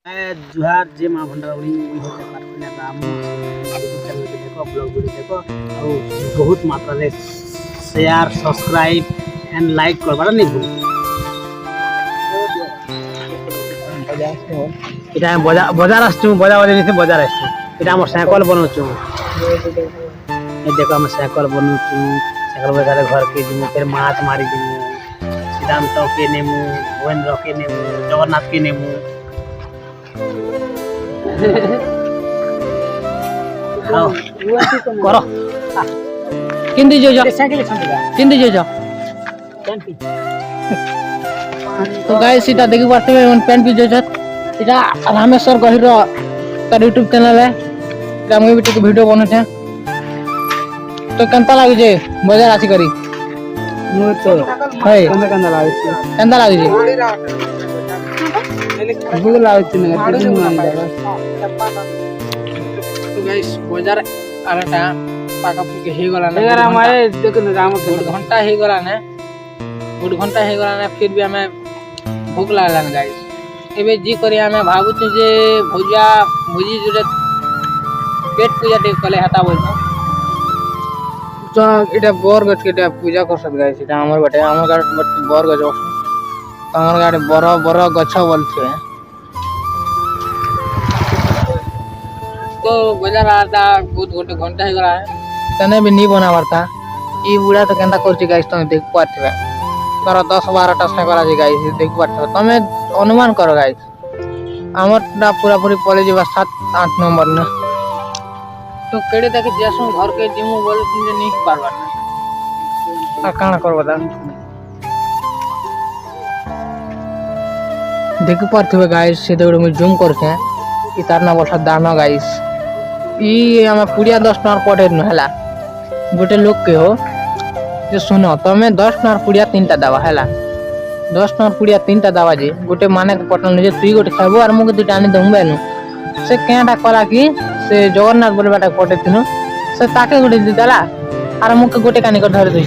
जुहार जे माँ भंडार राम चैनल पे देखो ब्लॉग वीडियो देखो और बहुत मात्रा रे शेयर सब्सक्राइब एंड लाइक करबार नहीं भूल এটা বজার আসছু বজা বজে নিছে বজার আসছু এটা আমার সাইকেল বনাউছু এই দেখো আমি সাইকেল বনাউছু সাইকেল বজারে ঘর के जिमु फिर माछ मारी जिमु सिद्धांत के नेमु गोविंद के नेमु जगन्नाथ के नेमु हाँ करो किंदी जो साइकिल छंडगा किंदी जो तो गाइस सीधा देखि पाते हैं पेन भी जो इटा रामेश्वर गहिर तार YouTube चैनल है हम भी टिक वीडियो बनते हैं तो केनता लागे जे बाजार आसी करी मु तो है केनता लागे जे भूल लागे न तो गाइस बाजार आराटा पाका पुके हे गला ना यार हमारे देखो राम 1 घंटा हे गला ना 1 घंटा हे गला ना फिर भी हमें भूख लागला ना गाइस एबे जी करी हमें भाबुछु जे भुजा भुजी जरे पेट पूजा दे कले हटा बोल तो एटा बोर गछ के पूजा कर सक गाइस एटा हमर बटे हमर गाड़ बोर गछ हमर गाड़ बरो गछ बोलछे तो बाजार आता बहुत घंटा हे गला है तने भी नहीं बना पड़ता ई बुढ़ा तो केंता करछि गाइस तुम देख पाथबे तर 10-12 टा साइकिल आज गाइस देख पाथबे तमे अनुमान करो गाइस हमरटा पूरा पूरी पले जेबा 7-8 नंबर ना तो केडे तक जेसु घर के जिमु बोले तुम जे नहीं पारबा ना आ काना करबा दा देख पाथबे गाइस से देड़ में जूम करके इतारना वर्षा दाना गाइस ई हमें पुड़िया 10 टका पड़े न हला गोटे लोग के हो जे सुनो तमे 10 टका पुड़िया 3टा दवा हला 10 टका पुड़िया 3टा दवा जे गोटे माने के पटल जे तुई गोटे खाबो और मुके दुटा आनी दंबे नु से केटा कला कि से जगन्नाथ बोलबाटा पटे तिनु से ताके गोटे दिदला और मुके गोटे कानी को धर दे